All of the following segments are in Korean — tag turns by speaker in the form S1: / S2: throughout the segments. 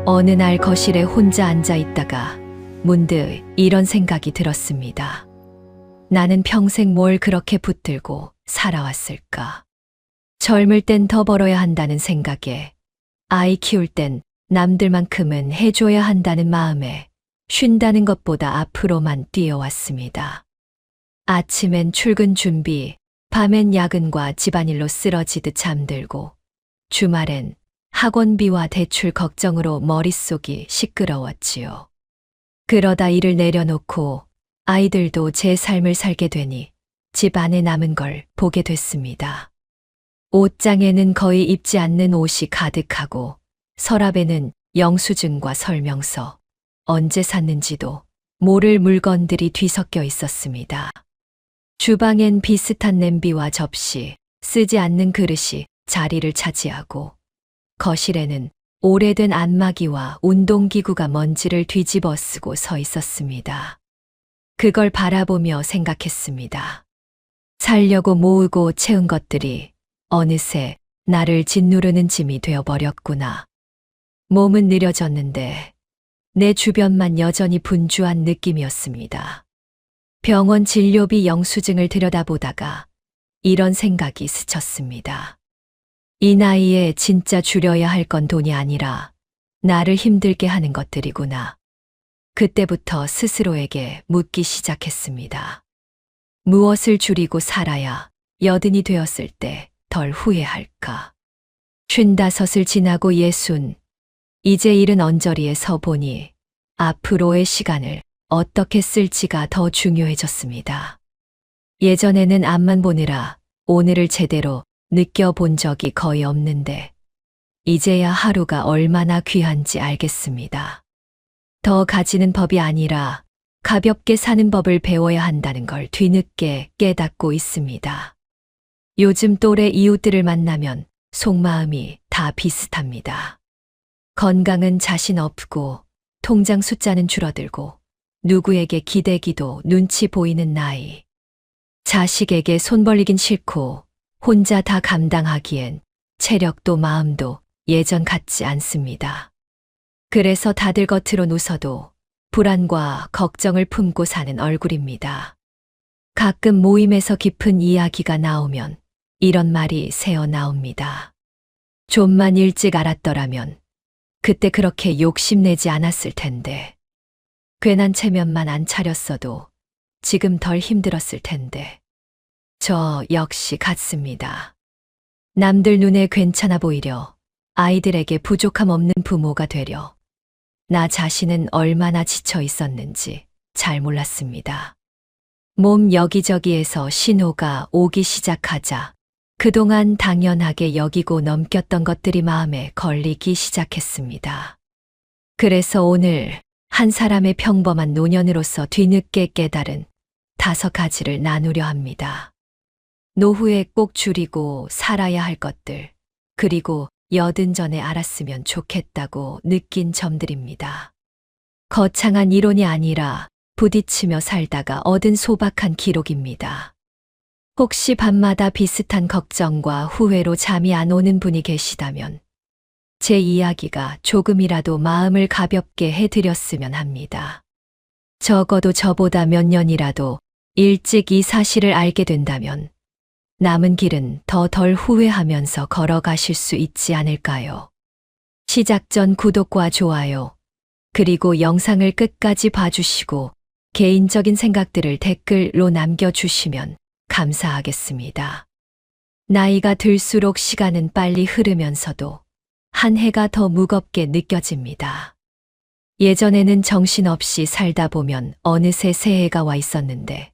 S1: 어느 날 거실에 혼자 앉아 있다가 문득 이런 생각이 들었습니다. 나는 평생 뭘 그렇게 붙들고 살아왔을까? 젊을 땐 더 벌어야 한다는 생각에, 아이 키울 땐 남들만큼은 해줘야 한다는 마음에 쉰다는 것보다 앞으로만 뛰어왔습니다. 아침엔 출근 준비, 밤엔 야근과 집안일로 쓰러지듯 잠들고, 주말엔 학원비와 대출 걱정으로 머릿속이 시끄러웠지요. 그러다 일을 내려놓고 아이들도 제 삶을 살게 되니 집 안에 남은 걸 보게 됐습니다. 옷장에는 거의 입지 않는 옷이 가득하고 서랍에는 영수증과 설명서, 언제 샀는지도 모를 물건들이 뒤섞여 있었습니다. 주방엔 비슷한 냄비와 접시, 쓰지 않는 그릇이 자리를 차지하고 거실에는 오래된 안마기와 운동기구가 먼지를 뒤집어 쓰고 서 있었습니다. 그걸 바라보며 생각했습니다. 살려고 모으고 채운 것들이 어느새 나를 짓누르는 짐이 되어버렸구나. 몸은 느려졌는데 내 주변만 여전히 분주한 느낌이었습니다. 병원 진료비 영수증을 들여다보다가 이런 생각이 스쳤습니다. 이 나이에 진짜 줄여야 할 건 돈이 아니라 나를 힘들게 하는 것들이구나. 그때부터 스스로에게 묻기 시작했습니다. 무엇을 줄이고 살아야 여든이 되었을 때 덜 후회할까? 55을 지나고 60, 이제 일은 언저리에 서 보니 앞으로의 시간을 어떻게 쓸지가 더 중요해졌습니다. 예전에는 앞만 보느라 오늘을 제대로 느껴본 적이 거의 없는데 이제야 하루가 얼마나 귀한지 알겠습니다. 더 가지는 법이 아니라 가볍게 사는 법을 배워야 한다는 걸 뒤늦게 깨닫고 있습니다. 요즘 또래 이웃들을 만나면 속마음이 다 비슷합니다. 건강은 자신 없고 통장 숫자는 줄어들고 누구에게 기대기도 눈치 보이는 나이. 자식에게 손 벌리긴 싫고 혼자 다 감당하기엔 체력도 마음도 예전 같지 않습니다. 그래서 다들 겉으론 웃어도 불안과 걱정을 품고 사는 얼굴입니다. 가끔 모임에서 깊은 이야기가 나오면 이런 말이 새어 나옵니다. 좀만 일찍 알았더라면 그때 그렇게 욕심내지 않았을 텐데. 괜한 체면만 안 차렸어도 지금 덜 힘들었을 텐데. 저 역시 같습니다. 남들 눈에 괜찮아 보이려 아이들에게 부족함 없는 부모가 되려 나 자신은 얼마나 지쳐 있었는지 잘 몰랐습니다. 몸 여기저기에서 신호가 오기 시작하자 그동안 당연하게 여기고 넘겼던 것들이 마음에 걸리기 시작했습니다. 그래서 오늘 한 사람의 평범한 노년으로서 뒤늦게 깨달은 5가지를 나누려 합니다. 노후에 꼭 줄이고 살아야 할 것들, 그리고 여든 전에 알았으면 좋겠다고 느낀 점들입니다. 거창한 이론이 아니라 부딪히며 살다가 얻은 소박한 기록입니다. 혹시 밤마다 비슷한 걱정과 후회로 잠이 안 오는 분이 계시다면 제 이야기가 조금이라도 마음을 가볍게 해드렸으면 합니다. 적어도 저보다 몇 년이라도 일찍 이 사실을 알게 된다면 남은 길은 더 덜 후회하면서 걸어가실 수 있지 않을까요? 시작 전 구독과 좋아요, 그리고 영상을 끝까지 봐주시고 개인적인 생각들을 댓글로 남겨주시면 감사하겠습니다. 나이가 들수록 시간은 빨리 흐르면서도 한 해가 더 무겁게 느껴집니다. 예전에는 정신없이 살다 보면 어느새 새해가 와 있었는데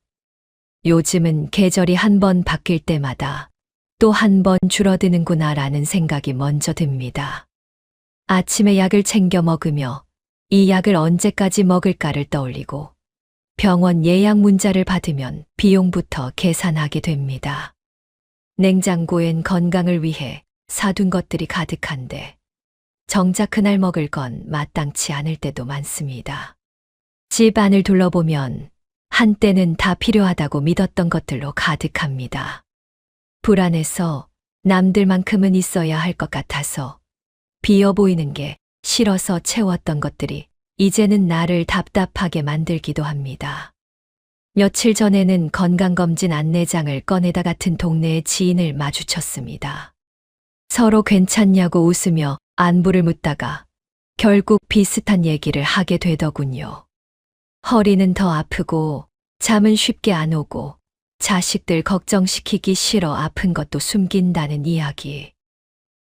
S1: 요즘은 계절이 한 번 바뀔 때마다 또 한 번 줄어드는구나라는 생각이 먼저 듭니다. 아침에 약을 챙겨 먹으며 이 약을 언제까지 먹을까를 떠올리고 병원 예약 문자를 받으면 비용부터 계산하게 됩니다. 냉장고엔 건강을 위해 사둔 것들이 가득한데 정작 그날 먹을 건 마땅치 않을 때도 많습니다. 집 안을 둘러보면 한때는 다 필요하다고 믿었던 것들로 가득합니다. 불안해서 남들만큼은 있어야 할 것 같아서 비어 보이는 게 싫어서 채웠던 것들이 이제는 나를 답답하게 만들기도 합니다. 며칠 전에는 건강검진 안내장을 꺼내다 같은 동네의 지인을 마주쳤습니다. 서로 괜찮냐고 웃으며 안부를 묻다가 결국 비슷한 얘기를 하게 되더군요. 허리는 더 아프고 잠은 쉽게 안 오고 자식들 걱정시키기 싫어 아픈 것도 숨긴다는 이야기.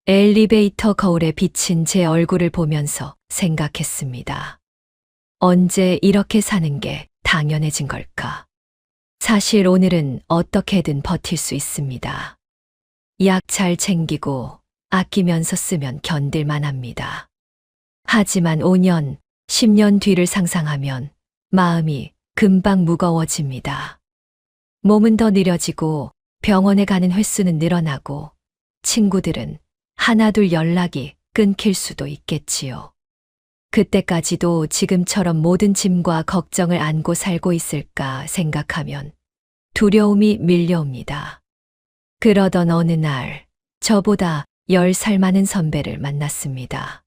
S1: 엘리베이터 거울에 비친 제 얼굴을 보면서 생각했습니다. 언제 이렇게 사는 게 당연해진 걸까? 사실 오늘은 어떻게든 버틸 수 있습니다. 약 잘 챙기고 아끼면서 쓰면 견딜만 합니다. 하지만 5년, 10년 뒤를 상상하면 마음이 금방 무거워집니다. 몸은 더 느려지고 병원에 가는 횟수는 늘어나고 친구들은 하나둘 연락이 끊길 수도 있겠지요. 그때까지도 지금처럼 모든 짐과 걱정을 안고 살고 있을까 생각하면 두려움이 밀려옵니다. 그러던 어느 날 저보다 10살 많은 선배를 만났습니다.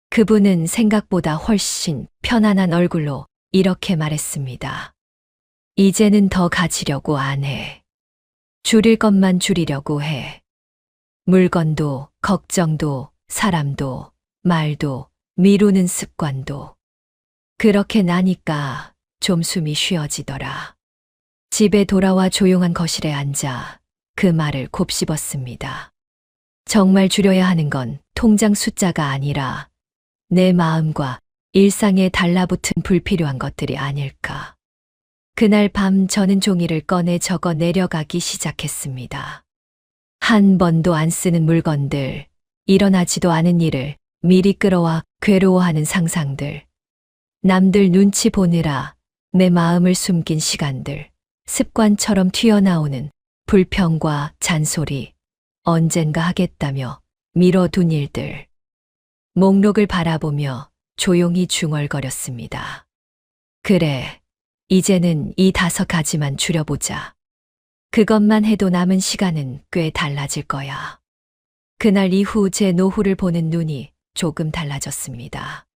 S1: 그분은 생각보다 훨씬 편안한 얼굴로 이렇게 말했습니다. 이제는 더 가지려고 안 해. 줄일 것만 줄이려고 해. 물건도, 걱정도, 사람도, 말도, 미루는 습관도. 그렇게 나니까 좀 숨이 쉬어지더라. 집에 돌아와 조용한 거실에 앉아 그 말을 곱씹었습니다. 정말 줄여야 하는 건 통장 숫자가 아니라 내 마음과 일상에 달라붙은 불필요한 것들이 아닐까. 그날 밤 저는 종이를 꺼내 적어 내려가기 시작했습니다. 한 번도 안 쓰는 물건들, 일어나지도 않은 일을 미리 끌어와 괴로워하는 상상들, 남들 눈치 보느라 내 마음을 숨긴 시간들, 습관처럼 튀어나오는 불평과 잔소리, 언젠가 하겠다며 미뤄둔 일들. 목록을 바라보며 조용히 중얼거렸습니다. 그래, 이제는 이 5가지만 줄여보자. 그것만 해도 남은 시간은 꽤 달라질 거야. 그날 이후 제 노후를 보는 눈이 조금 달라졌습니다.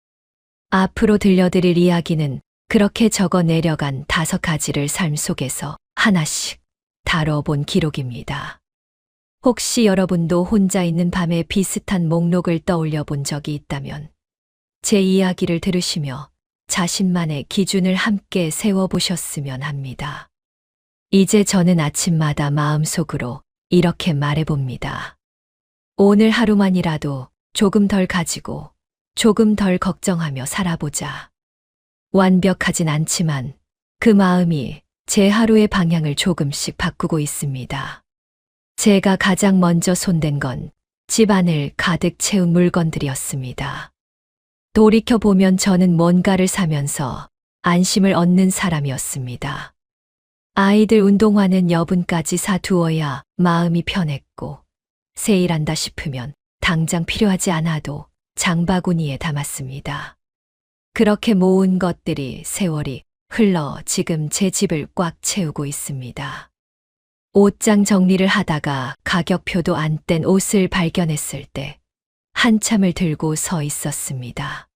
S1: 앞으로 들려드릴 이야기는 그렇게 적어 내려간 5가지를 삶 속에서 하나씩 다뤄본 기록입니다. 혹시 여러분도 혼자 있는 밤에 비슷한 목록을 떠올려 본 적이 있다면 제 이야기를 들으시며 자신만의 기준을 함께 세워보셨으면 합니다. 이제 저는 아침마다 마음속으로 이렇게 말해봅니다. 오늘 하루만이라도 조금 덜 가지고 조금 덜 걱정하며 살아보자. 완벽하진 않지만 그 마음이 제 하루의 방향을 조금씩 바꾸고 있습니다. 제가 가장 먼저 손댄 건 집안을 가득 채운 물건들이었습니다. 돌이켜보면 저는 뭔가를 사면서 안심을 얻는 사람이었습니다. 아이들 운동화는 여분까지 사두어야 마음이 편했고, 세일한다 싶으면 당장 필요하지 않아도 장바구니에 담았습니다. 그렇게 모은 것들이 세월이 흘러 지금 제 집을 꽉 채우고 있습니다. 옷장 정리를 하다가 가격표도 안 뗀 옷을 발견했을 때 한참을 들고 서 있었습니다.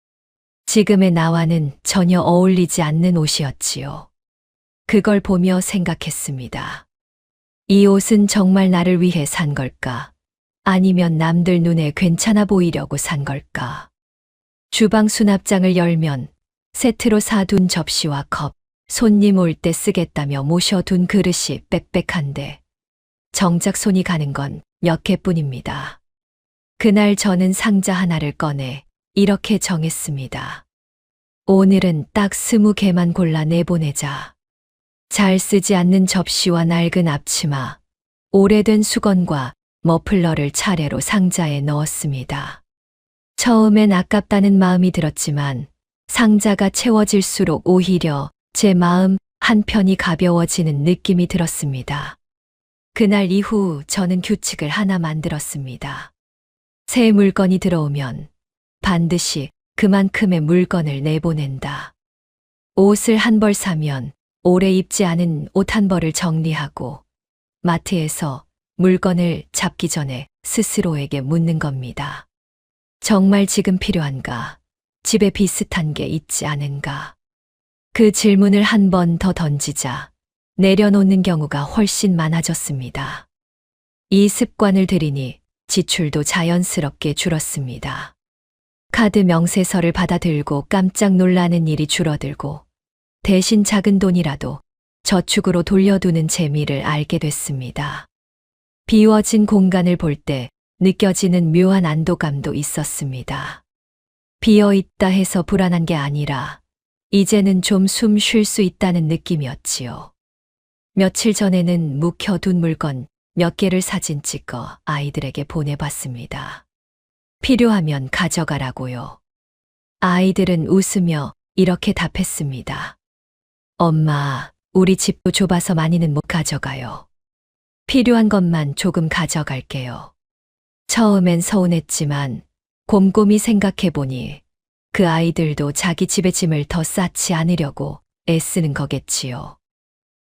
S1: 지금의 나와는 전혀 어울리지 않는 옷이었지요. 그걸 보며 생각했습니다. 이 옷은 정말 나를 위해 산 걸까? 아니면 남들 눈에 괜찮아 보이려고 산 걸까? 주방 수납장을 열면 세트로 사둔 접시와 컵, 손님 올 때 쓰겠다며 모셔둔 그릇이 빽빽한데 정작 손이 가는 건 몇 개뿐입니다. 그날 저는 상자 하나를 꺼내 이렇게 정했습니다. 오늘은 딱 20개만 골라 내보내자. 잘 쓰지 않는 접시와 낡은 앞치마, 오래된 수건과 머플러를 차례로 상자에 넣었습니다. 처음엔 아깝다는 마음이 들었지만 상자가 채워질수록 오히려 제 마음 한편이 가벼워지는 느낌이 들었습니다. 그날 이후 저는 규칙을 하나 만들었습니다. 새 물건이 들어오면 반드시 그만큼의 물건을 내보낸다. 옷을 한 벌 사면 오래 입지 않은 옷 한 벌을 정리하고 마트에서 물건을 잡기 전에 스스로에게 묻는 겁니다. 정말 지금 필요한가? 집에 비슷한 게 있지 않은가? 그 질문을 한 번 더 던지자 내려놓는 경우가 훨씬 많아졌습니다. 이 습관을 들이니 지출도 자연스럽게 줄었습니다. 카드 명세서를 받아들고 깜짝 놀라는 일이 줄어들고 대신 작은 돈이라도 저축으로 돌려두는 재미를 알게 됐습니다. 비워진 공간을 볼 때 느껴지는 묘한 안도감도 있었습니다. 비어 있다 해서 불안한 게 아니라 이제는 좀 숨 쉴 수 있다는 느낌이었지요. 며칠 전에는 묵혀둔 물건 몇 개를 사진 찍어 아이들에게 보내봤습니다. 필요하면 가져가라고요. 아이들은 웃으며 이렇게 답했습니다. 엄마, 우리 집도 좁아서 많이는 못 가져가요. 필요한 것만 조금 가져갈게요. 처음엔 서운했지만 곰곰이 생각해보니 그 아이들도 자기 집의 짐을 더 쌓지 않으려고 애쓰는 거겠지요.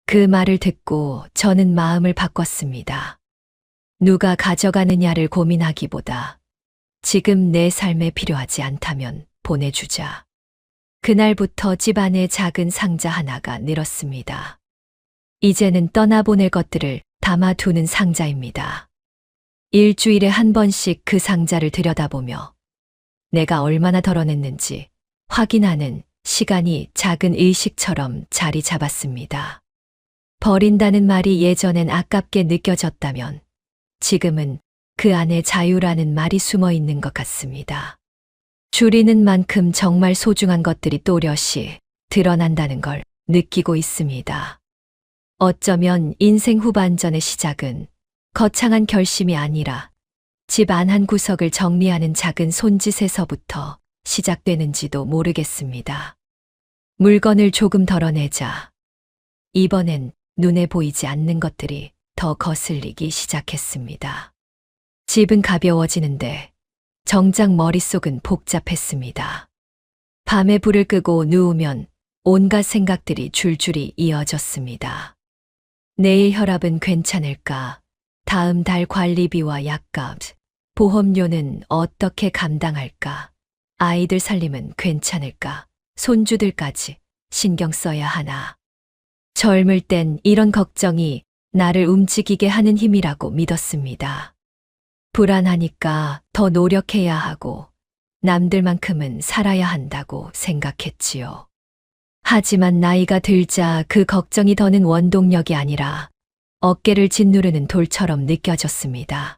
S1: 그 말을 듣고 저는 마음을 바꿨습니다. 누가 가져가느냐를 고민하기보다 지금 내 삶에 필요하지 않다면 보내주자. 그날부터 집안에 작은 상자 하나가 늘었습니다. 이제는 떠나보낼 것들을 담아두는 상자입니다. 일주일에 한 번씩 그 상자를 들여다보며 내가 얼마나 덜어냈는지 확인하는 시간이 작은 의식처럼 자리 잡았습니다. 버린다는 말이 예전엔 아깝게 느껴졌다면 지금은 그 안에 자유라는 말이 숨어 있는 것 같습니다. 줄이는 만큼 정말 소중한 것들이 또렷이 드러난다는 걸 느끼고 있습니다. 어쩌면 인생 후반전의 시작은 거창한 결심이 아니라 집 안 한 구석을 정리하는 작은 손짓에서부터 시작되는지도 모르겠습니다. 물건을 조금 덜어내자. 이번엔 눈에 보이지 않는 것들이 더 거슬리기 시작했습니다. 집은 가벼워지는데 정작 머릿속은 복잡했습니다. 밤에 불을 끄고 누우면 온갖 생각들이 줄줄이 이어졌습니다. 내일 혈압은 괜찮을까? 다음 달 관리비와 약값, 보험료는 어떻게 감당할까? 아이들 살림은 괜찮을까? 손주들까지 신경 써야 하나? 젊을 땐 이런 걱정이 나를 움직이게 하는 힘이라고 믿었습니다. 불안하니까 더 노력해야 하고 남들만큼은 살아야 한다고 생각했지요. 하지만 나이가 들자 그 걱정이 더는 원동력이 아니라 어깨를 짓누르는 돌처럼 느껴졌습니다.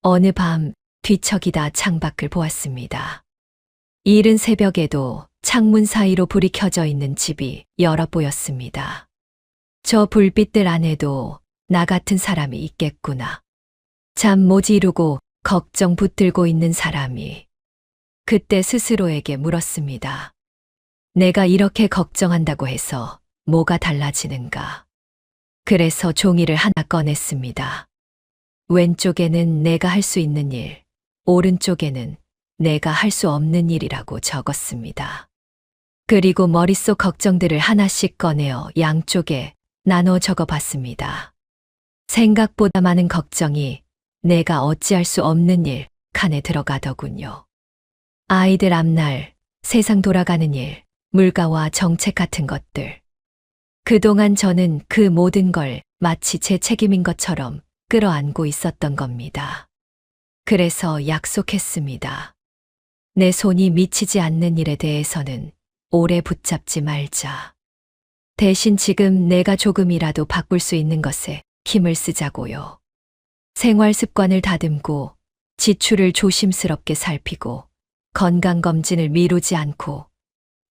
S1: 어느 밤 뒤척이다 창밖을 보았습니다. 이른 새벽에도 창문 사이로 불이 켜져 있는 집이 여러 보였습니다. 저 불빛들 안에도 나 같은 사람이 있겠구나. 잠 못 이루고 걱정 붙들고 있는 사람이. 그때 스스로에게 물었습니다. 내가 이렇게 걱정한다고 해서 뭐가 달라지는가? 그래서 종이를 하나 꺼냈습니다. 왼쪽에는 내가 할 수 있는 일, 오른쪽에는 내가 할 수 없는 일이라고 적었습니다. 그리고 머릿속 걱정들을 하나씩 꺼내어 양쪽에 나눠 적어봤습니다. 생각보다 많은 걱정이 내가 어찌할 수 없는 일 칸에 들어가더군요. 아이들 앞날, 세상 돌아가는 일, 물가와 정책 같은 것들. 그동안 저는 그 모든 걸 마치 제 책임인 것처럼 끌어안고 있었던 겁니다. 그래서 약속했습니다. 내 손이 미치지 않는 일에 대해서는 오래 붙잡지 말자. 대신 지금 내가 조금이라도 바꿀 수 있는 것에 힘을 쓰자고요. 생활 습관을 다듬고 지출을 조심스럽게 살피고 건강검진을 미루지 않고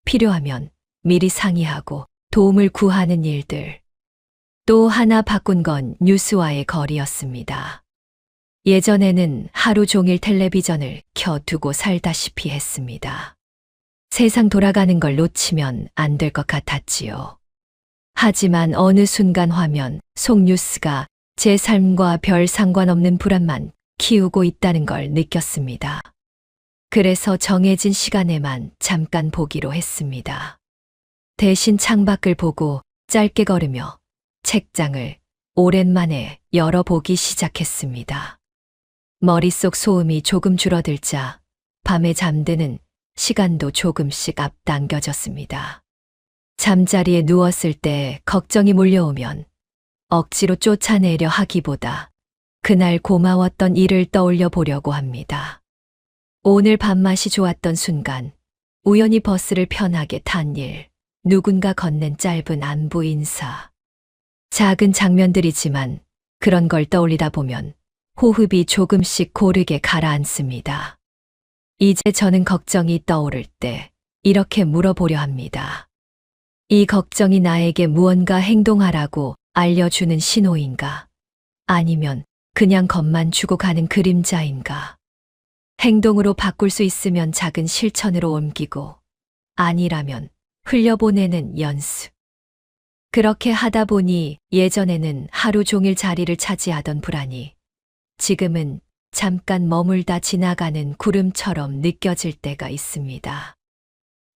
S1: 필요하면 미리 상의하고 도움을 구하는 일들. 또 하나 바꾼 건 뉴스와의 거리였습니다. 예전에는 하루 종일 텔레비전을 켜두고 살다시피 했습니다. 세상 돌아가는 걸 놓치면 안 될 것 같았지요. 하지만 어느 순간 화면 속 뉴스가 제 삶과 별 상관없는 불안만 키우고 있다는 걸 느꼈습니다. 그래서 정해진 시간에만 잠깐 보기로 했습니다. 대신 창밖을 보고 짧게 걸으며 책장을 오랜만에 열어보기 시작했습니다. 머릿속 소음이 조금 줄어들자 밤에 잠드는 시간도 조금씩 앞당겨졌습니다. 잠자리에 누웠을 때 걱정이 몰려오면 억지로 쫓아내려 하기보다 그날 고마웠던 일을 떠올려 보려고 합니다. 오늘 밥맛이 좋았던 순간, 우연히 버스를 편하게 탄 일, 누군가 건넨 짧은 안부 인사. 작은 장면들이지만 그런 걸 떠올리다 보면 호흡이 조금씩 고르게 가라앉습니다. 이제 저는 걱정이 떠오를 때 이렇게 물어보려 합니다. 이 걱정이 나에게 무언가 행동하라고 알려주는 신호인가? 아니면 그냥 겁만 주고 가는 그림자인가? 행동으로 바꿀 수 있으면 작은 실천으로 옮기고, 아니라면 흘려보내는 연습. 그렇게 하다 보니 예전에는 하루 종일 자리를 차지하던 불안이 지금은 잠깐 머물다 지나가는 구름처럼 느껴질 때가 있습니다.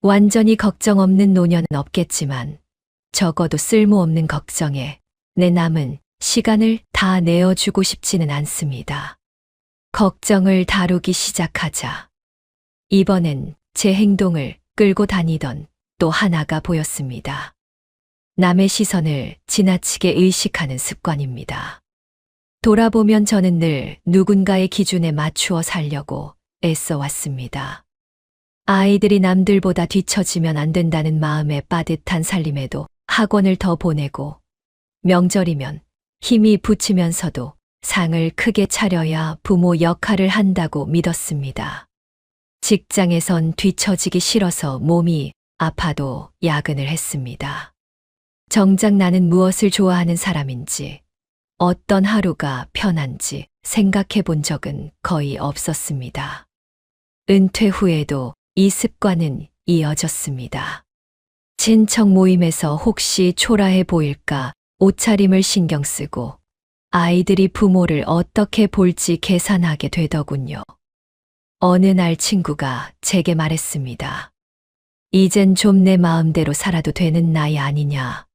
S1: 완전히 걱정 없는 노년은 없겠지만 적어도 쓸모없는 걱정에 내 남은 시간을 다 내어주고 싶지는 않습니다. 걱정을 다루기 시작하자. 이번엔 제 행동을 끌고 다니던 또 하나가 보였습니다. 남의 시선을 지나치게 의식하는 습관입니다. 돌아보면 저는 늘 누군가의 기준에 맞추어 살려고 애써 왔습니다. 아이들이 남들보다 뒤처지면 안 된다는 마음에 빠듯한 살림에도 학원을 더 보내고, 명절이면 힘이 붙이면서도 상을 크게 차려야 부모 역할을 한다고 믿었습니다. 직장에선 뒤처지기 싫어서 몸이 아파도 야근을 했습니다. 정작 나는 무엇을 좋아하는 사람인지, 어떤 하루가 편한지 생각해 본 적은 거의 없었습니다. 은퇴 후에도 이 습관은 이어졌습니다. 친척 모임에서 혹시 초라해 보일까 옷차림을 신경 쓰고 아이들이 부모를 어떻게 볼지 계산하게 되더군요. 어느 날 친구가 제게 말했습니다. 이젠 좀 내 마음대로 살아도 되는 나이 아니냐.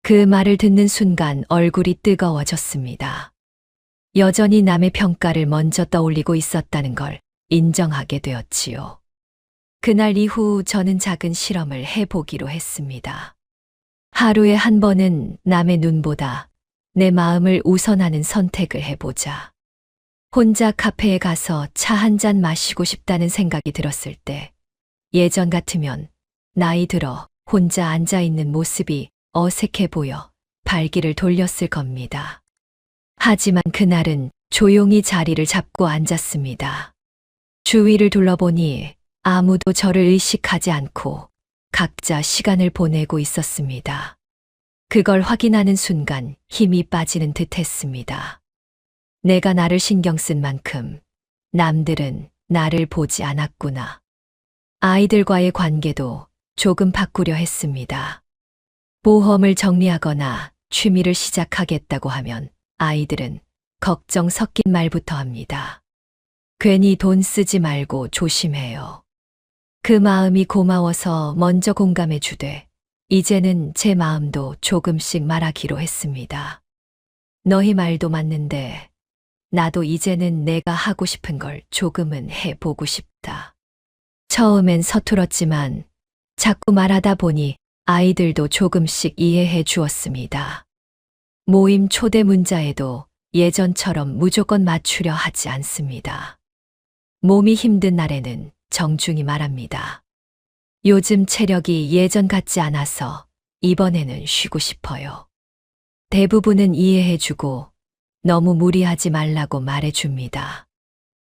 S1: 그 말을 듣는 순간 얼굴이 뜨거워졌습니다. 여전히 남의 평가를 먼저 떠올리고 있었다는 걸 인정하게 되었지요. 그날 이후 저는 작은 실험을 해보기로 했습니다. 하루에 한 번은 남의 눈보다 내 마음을 우선하는 선택을 해보자. 혼자 카페에 가서 차 한 잔 마시고 싶다는 생각이 들었을 때, 예전 같으면 나이 들어 혼자 앉아있는 모습이 어색해 보여 발길을 돌렸을 겁니다. 하지만 그날은 조용히 자리를 잡고 앉았습니다. 주위를 둘러보니 아무도 저를 의식하지 않고 각자 시간을 보내고 있었습니다. 그걸 확인하는 순간 힘이 빠지는 듯 했습니다. 내가 나를 신경 쓴 만큼 남들은 나를 보지 않았구나. 아이들과의 관계도 조금 바꾸려 했습니다. 보험을 정리하거나 취미를 시작하겠다고 하면 아이들은 걱정 섞인 말부터 합니다. 괜히 돈 쓰지 말고 조심해요. 그 마음이 고마워서 먼저 공감해 주되, 이제는 제 마음도 조금씩 말하기로 했습니다. 너희 말도 맞는데 나도 이제는 내가 하고 싶은 걸 조금은 해보고 싶다. 처음엔 서툴었지만 자꾸 말하다 보니 아이들도 조금씩 이해해 주었습니다. 모임 초대 문자에도 예전처럼 무조건 맞추려 하지 않습니다. 몸이 힘든 날에는 정중히 말합니다. 요즘 체력이 예전 같지 않아서 이번에는 쉬고 싶어요. 대부분은 이해해주고 너무 무리하지 말라고 말해줍니다.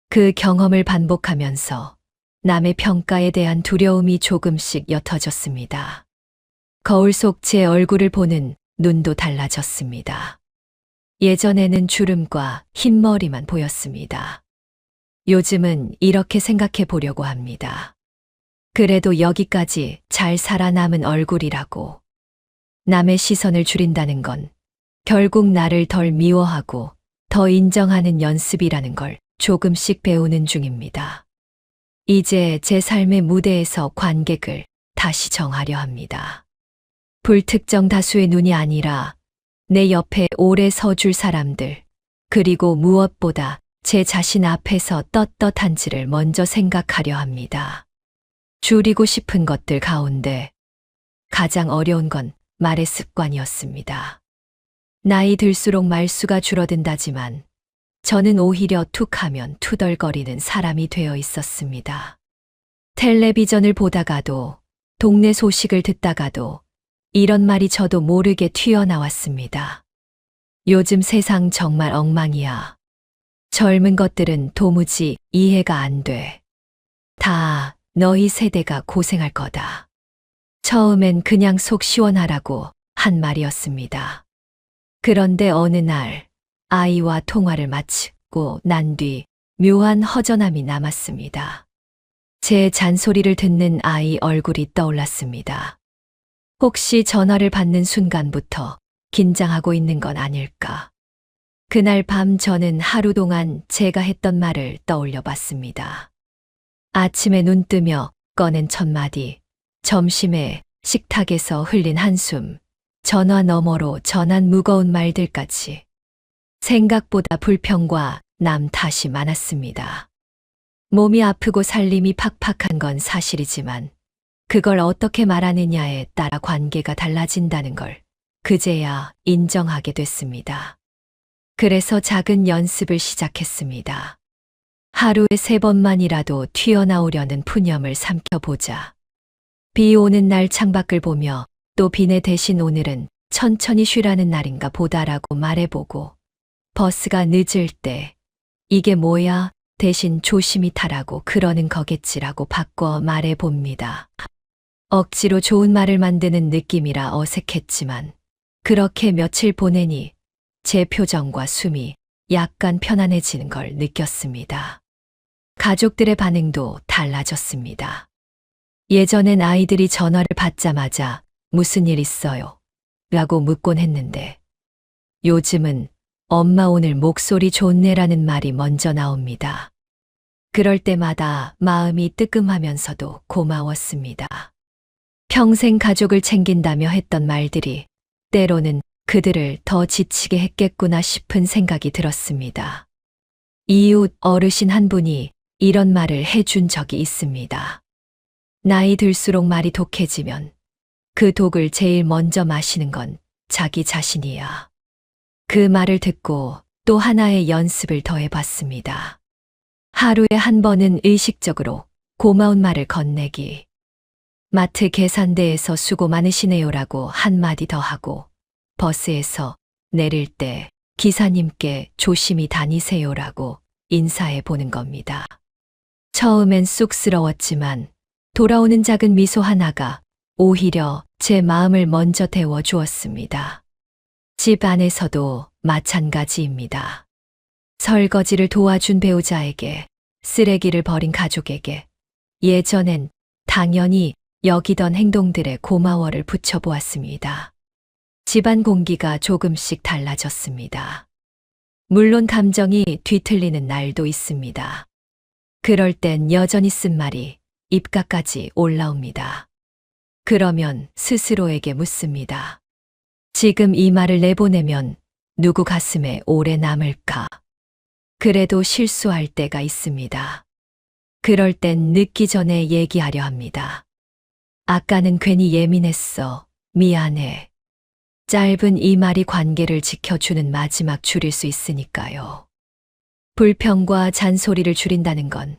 S1: 그 경험을 반복하면서 남의 평가에 대한 두려움이 조금씩 옅어졌습니다. 거울 속 제 얼굴을 보는 눈도 달라졌습니다. 예전에는 주름과 흰머리만 보였습니다. 요즘은 이렇게 생각해 보려고 합니다. 그래도 여기까지 잘 살아남은 얼굴이라고. 남의 시선을 줄인다는 건 결국 나를 덜 미워하고 더 인정하는 연습이라는 걸 조금씩 배우는 중입니다. 이제 제 삶의 무대에서 관객을 다시 정하려 합니다. 불특정 다수의 눈이 아니라 내 옆에 오래 서줄 사람들, 그리고 무엇보다 제 자신 앞에서 떳떳한지를 먼저 생각하려 합니다. 줄이고 싶은 것들 가운데 가장 어려운 건 말의 습관이었습니다. 나이 들수록 말수가 줄어든다지만 저는 오히려 툭하면 투덜거리는 사람이 되어 있었습니다. 텔레비전을 보다가도 동네 소식을 듣다가도 이런 말이 저도 모르게 튀어나왔습니다. 요즘 세상 정말 엉망이야. 젊은 것들은 도무지 이해가 안 돼. 다 너희 세대가 고생할 거다. 처음엔 그냥 속 시원하라고 한 말이었습니다. 그런데 어느 날 아이와 통화를 마치고 난 뒤 묘한 허전함이 남았습니다. 제 잔소리를 듣는 아이 얼굴이 떠올랐습니다. 혹시 전화를 받는 순간부터 긴장하고 있는 건 아닐까? 그날 밤 저는 하루 동안 제가 했던 말을 떠올려 봤습니다. 아침에 눈 뜨며 꺼낸 첫 마디, 점심에 식탁에서 흘린 한숨, 전화 너머로 전한 무거운 말들까지. 생각보다 불평과 남 탓이 많았습니다. 몸이 아프고 살림이 팍팍한 건 사실이지만 그걸 어떻게 말하느냐에 따라 관계가 달라진다는 걸 그제야 인정하게 됐습니다. 그래서 작은 연습을 시작했습니다. 하루에 3번만이라도 튀어나오려는 푸념을 삼켜보자. 비 오는 날 창밖을 보며 또 비내 대신 오늘은 천천히 쉬라는 날인가 보다라고 말해보고 버스가 늦을 때 이게 뭐야 대신 조심히 타라고 그러는 거겠지라고 바꿔 말해봅니다. 억지로 좋은 말을 만드는 느낌이라 어색했지만 그렇게 며칠 보내니 제 표정과 숨이 약간 편안해지는 걸 느꼈습니다. 가족들의 반응도 달라졌습니다. 예전엔 아이들이 전화를 받자마자 무슨 일 있어요? 라고 묻곤 했는데 요즘은 엄마 오늘 목소리 좋네라는 말이 먼저 나옵니다. 그럴 때마다 마음이 뜨끔하면서도 고마웠습니다. 평생 가족을 챙긴다며 했던 말들이 때로는 그들을 더 지치게 했겠구나 싶은 생각이 들었습니다. 이웃 어르신 한 분이 이런 말을 해준 적이 있습니다. 나이 들수록 말이 독해지면 그 독을 제일 먼저 마시는 건 자기 자신이야. 그 말을 듣고 또 하나의 연습을 더해봤습니다. 하루에 한 번은 의식적으로 고마운 말을 건네기. 마트 계산대에서 수고 많으시네요라고 한마디 더 하고 버스에서 내릴 때 기사님께 조심히 다니세요라고 인사해 보는 겁니다. 처음엔 쑥스러웠지만 돌아오는 작은 미소 하나가 오히려 제 마음을 먼저 데워주었습니다. 집 안에서도 마찬가지입니다. 설거지를 도와준 배우자에게, 쓰레기를 버린 가족에게, 예전엔 당연히 여기던 행동들에 고마워를 붙여보았습니다. 집안 공기가 조금씩 달라졌습니다. 물론 감정이 뒤틀리는 날도 있습니다. 그럴 땐 여전히 쓴 말이 입가까지 올라옵니다. 그러면 스스로에게 묻습니다. 지금 이 말을 내보내면 누구 가슴에 오래 남을까? 그래도 실수할 때가 있습니다. 그럴 땐 늦기 전에 얘기하려 합니다. 아까는 괜히 예민했어. 미안해. 짧은 이 말이 관계를 지켜주는 마지막 줄일 수 있으니까요. 불평과 잔소리를 줄인다는 건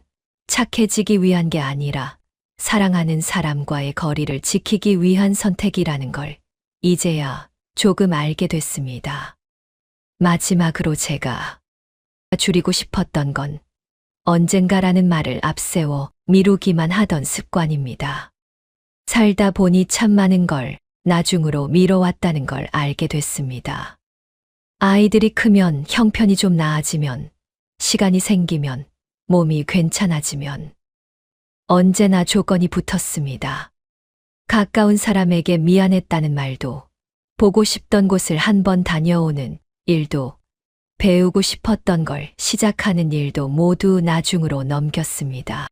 S1: 착해지기 위한 게 아니라 사랑하는 사람과의 거리를 지키기 위한 선택이라는 걸 이제야 조금 알게 됐습니다. 마지막으로 제가 줄이고 싶었던 건 언젠가라는 말을 앞세워 미루기만 하던 습관입니다. 살다 보니 참 많은 걸 나중으로 미뤄왔다는 걸 알게 됐습니다. 아이들이 크면 형편이 좀 나아지면, 시간이 생기면, 몸이 괜찮아지면 언제나 조건이 붙었습니다. 가까운 사람에게 미안했다는 말도, 보고 싶던 곳을 한번 다녀오는 일도, 배우고 싶었던 걸 시작하는 일도 모두 나중으로 넘겼습니다.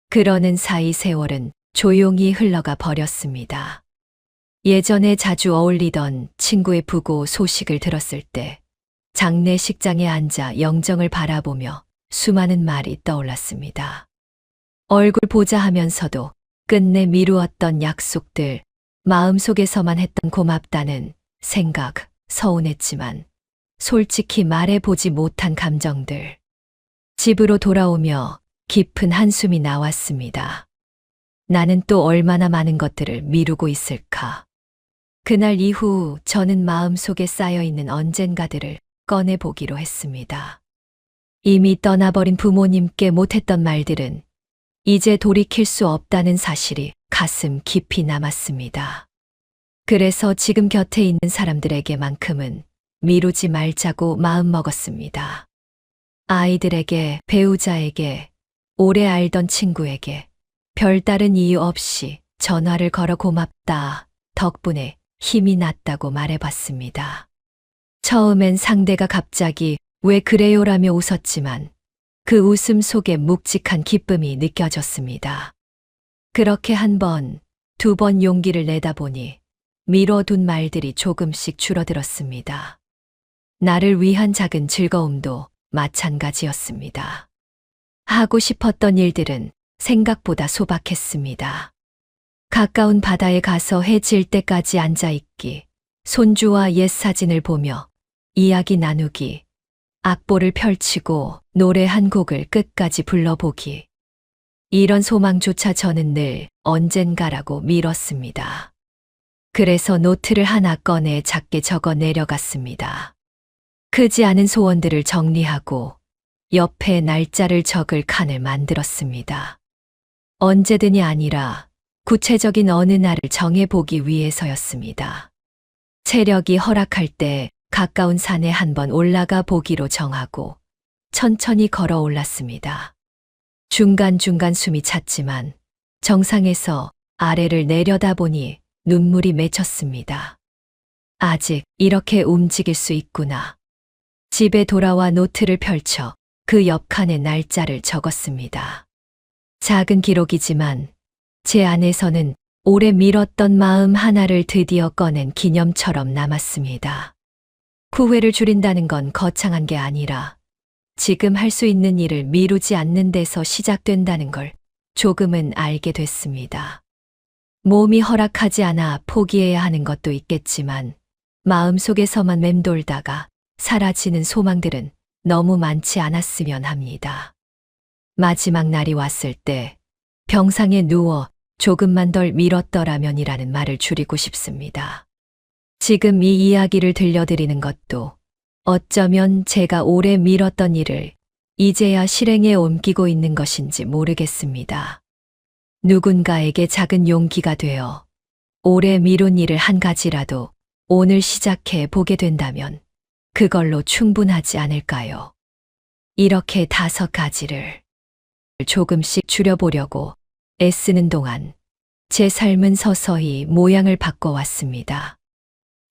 S1: 그러는 사이 세월은 조용히 흘러가 버렸습니다. 예전에 자주 어울리던 친구의 부고 소식을 들었을 때 장례식장에 앉아 영정을 바라보며 수많은 말이 떠올랐습니다. 얼굴 보자 하면서도 끝내 미루었던 약속들, 마음속에서만 했던 고맙다는 생각, 서운했지만 솔직히 말해보지 못한 감정들. 집으로 돌아오며 깊은 한숨이 나왔습니다. 나는 또 얼마나 많은 것들을 미루고 있을까. 그날 이후 저는 마음속에 쌓여있는 언젠가들을 꺼내보기로 했습니다. 이미 떠나버린 부모님께 못했던 말들은 이제 돌이킬 수 없다는 사실이 가슴 깊이 남았습니다. 그래서 지금 곁에 있는 사람들에게만큼은 미루지 말자고 마음먹었습니다. 아이들에게, 배우자에게, 오래 알던 친구에게 별다른 이유 없이 전화를 걸어 고맙다, 덕분에 힘이 났다고 말해봤습니다. 처음엔 상대가 갑자기 왜 그래요라며 웃었지만 그 웃음 속에 묵직한 기쁨이 느껴졌습니다. 그렇게 한 번, 두 번 용기를 내다 보니 미뤄둔 말들이 조금씩 줄어들었습니다. 나를 위한 작은 즐거움도 마찬가지였습니다. 하고 싶었던 일들은 생각보다 소박했습니다. 가까운 바다에 가서 해 질 때까지 앉아있기, 손주와 옛 사진을 보며 이야기 나누기, 악보를 펼치고 노래 한 곡을 끝까지 불러보기. 이런 소망조차 저는 늘 언젠가라고 미뤘습니다. 그래서 노트를 하나 꺼내 작게 적어 내려갔습니다. 크지 않은 소원들을 정리하고 옆에 날짜를 적을 칸을 만들었습니다. 언제든이 아니라 구체적인 어느 날을 정해보기 위해서였습니다. 체력이 허락할 때 가까운 산에 한번 올라가 보기로 정하고 천천히 걸어 올랐습니다. 중간중간 숨이 찼지만 정상에서 아래를 내려다보니 눈물이 맺혔습니다. 아직 이렇게 움직일 수 있구나. 집에 돌아와 노트를 펼쳐 그 옆칸에 날짜를 적었습니다. 작은 기록이지만 제 안에서는 오래 미뤘던 마음 하나를 드디어 꺼낸 기념처럼 남았습니다. 후회를 줄인다는 건 거창한 게 아니라 지금 할 수 있는 일을 미루지 않는 데서 시작된다는 걸 조금은 알게 됐습니다. 몸이 허락하지 않아 포기해야 하는 것도 있겠지만 마음속에서만 맴돌다가 사라지는 소망들은 너무 많지 않았으면 합니다. 마지막 날이 왔을 때 병상에 누워 조금만 덜 미뤘더라면이라는 말을 줄이고 싶습니다. 지금 이 이야기를 들려드리는 것도 어쩌면 제가 오래 미뤘던 일을 이제야 실행에 옮기고 있는 것인지 모르겠습니다. 누군가에게 작은 용기가 되어 오래 미룬 일을 한 가지라도 오늘 시작해 보게 된다면 그걸로 충분하지 않을까요? 이렇게 5가지를 조금씩 줄여보려고 애쓰는 동안 제 삶은 서서히 모양을 바꿔왔습니다.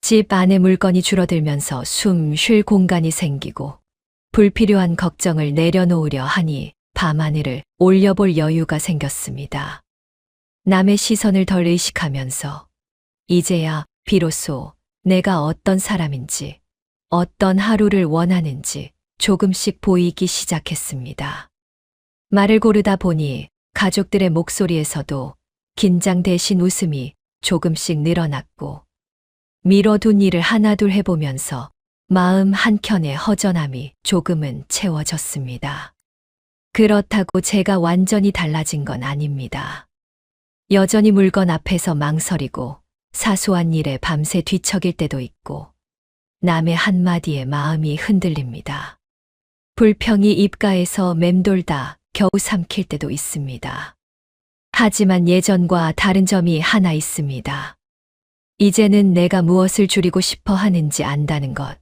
S1: 집 안에 물건이 줄어들면서 숨 쉴 공간이 생기고 불필요한 걱정을 내려놓으려 하니 밤하늘을 올려볼 여유가 생겼습니다. 남의 시선을 덜 의식하면서 이제야 비로소 내가 어떤 사람인지, 어떤 하루를 원하는지 조금씩 보이기 시작했습니다. 말을 고르다 보니 가족들의 목소리에서도 긴장 대신 웃음이 조금씩 늘어났고 미뤄둔 일을 하나둘 해보면서 마음 한켠의 허전함이 조금은 채워졌습니다. 그렇다고 제가 완전히 달라진 건 아닙니다. 여전히 물건 앞에서 망설이고 사소한 일에 밤새 뒤척일 때도 있고 남의 한마디에 마음이 흔들립니다. 불평이 입가에서 맴돌다 겨우 삼킬 때도 있습니다. 하지만 예전과 다른 점이 하나 있습니다. 이제는 내가 무엇을 줄이고 싶어 하는지 안다는 것,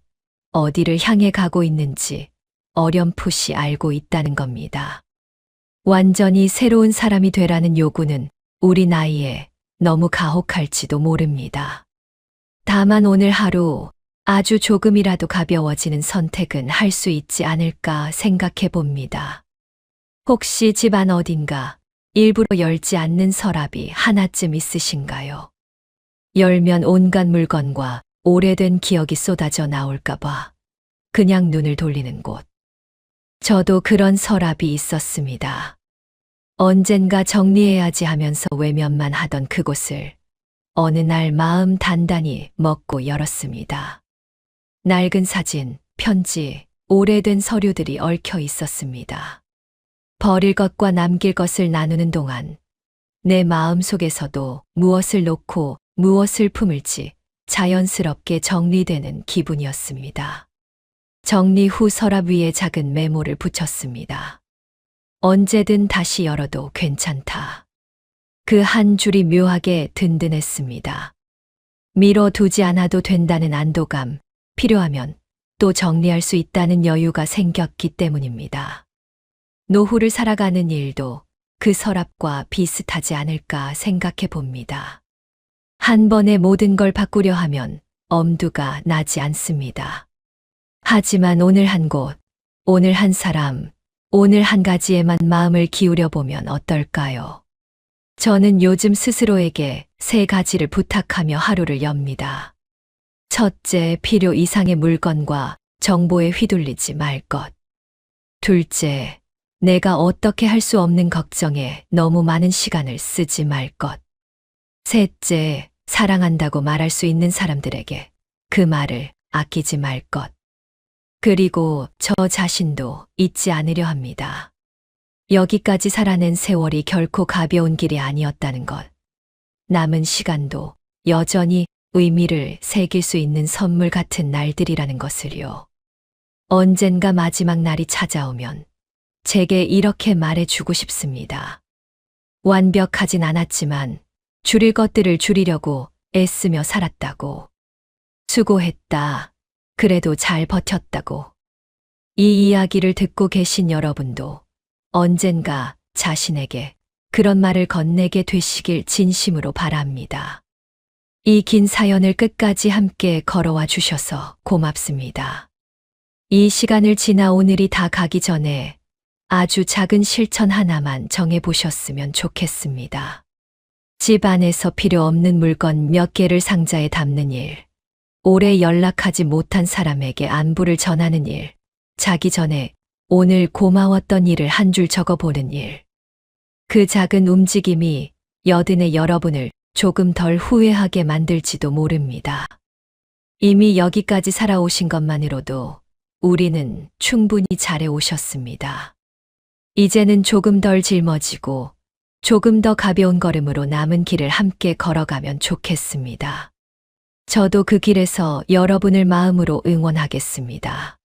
S1: 어디를 향해 가고 있는지 어렴풋이 알고 있다는 겁니다. 완전히 새로운 사람이 되라는 요구는 우리 나이에 너무 가혹할지도 모릅니다. 다만 오늘 하루 아주 조금이라도 가벼워지는 선택은 할 수 있지 않을까 생각해 봅니다. 혹시 집안 어딘가 일부러 열지 않는 서랍이 하나쯤 있으신가요? 열면 온갖 물건과 오래된 기억이 쏟아져 나올까봐 그냥 눈을 돌리는 곳. 저도 그런 서랍이 있었습니다. 언젠가 정리해야지 하면서 외면만 하던 그곳을 어느 날 마음 단단히 먹고 열었습니다. 낡은 사진, 편지, 오래된 서류들이 얽혀 있었습니다. 버릴 것과 남길 것을 나누는 동안 내 마음 속에서도 무엇을 놓고 무엇을 품을지 자연스럽게 정리되는 기분이었습니다. 정리 후 서랍 위에 작은 메모를 붙였습니다. 언제든 다시 열어도 괜찮다. 그 한 줄이 묘하게 든든했습니다. 미뤄두지 않아도 된다는 안도감, 필요하면 또 정리할 수 있다는 여유가 생겼기 때문입니다. 노후를 살아가는 일도 그 서랍과 비슷하지 않을까 생각해 봅니다. 한 번에 모든 걸 바꾸려 하면 엄두가 나지 않습니다. 하지만 오늘 한 곳, 오늘 한 사람, 오늘 한 가지에만 마음을 기울여 보면 어떨까요? 저는 요즘 스스로에게 3가지를 부탁하며 하루를 엽니다. 첫째, 필요 이상의 물건과 정보에 휘둘리지 말 것. 둘째, 내가 어떻게 할 수 없는 걱정에 너무 많은 시간을 쓰지 말 것. 셋째, 사랑한다고 말할 수 있는 사람들에게 그 말을 아끼지 말 것. 그리고 저 자신도 잊지 않으려 합니다. 여기까지 살아낸 세월이 결코 가벼운 길이 아니었다는 것. 남은 시간도 여전히 의미를 새길 수 있는 선물 같은 날들이라는 것을요. 언젠가 마지막 날이 찾아오면 제게 이렇게 말해주고 싶습니다. 완벽하진 않았지만 줄일 것들을 줄이려고 애쓰며 살았다고. 수고했다. 그래도 잘 버텼다고. 이 이야기를 듣고 계신 여러분도 언젠가 자신에게 그런 말을 건네게 되시길 진심으로 바랍니다. 이 긴 사연을 끝까지 함께 걸어와 주셔서 고맙습니다. 이 시간을 지나 오늘이 다 가기 전에 아주 작은 실천 하나만 정해보셨으면 좋겠습니다. 집 안에서 필요 없는 물건 몇 개를 상자에 담는 일, 오래 연락하지 못한 사람에게 안부를 전하는 일, 자기 전에 오늘 고마웠던 일을 한 줄 적어보는 일. 그 작은 움직임이 여든의 여러분을 조금 덜 후회하게 만들지도 모릅니다. 이미 여기까지 살아오신 것만으로도 우리는 충분히 잘해오셨습니다. 이제는 조금 덜 짊어지고 조금 더 가벼운 걸음으로 남은 길을 함께 걸어가면 좋겠습니다. 저도 그 길에서 여러분을 마음으로 응원하겠습니다.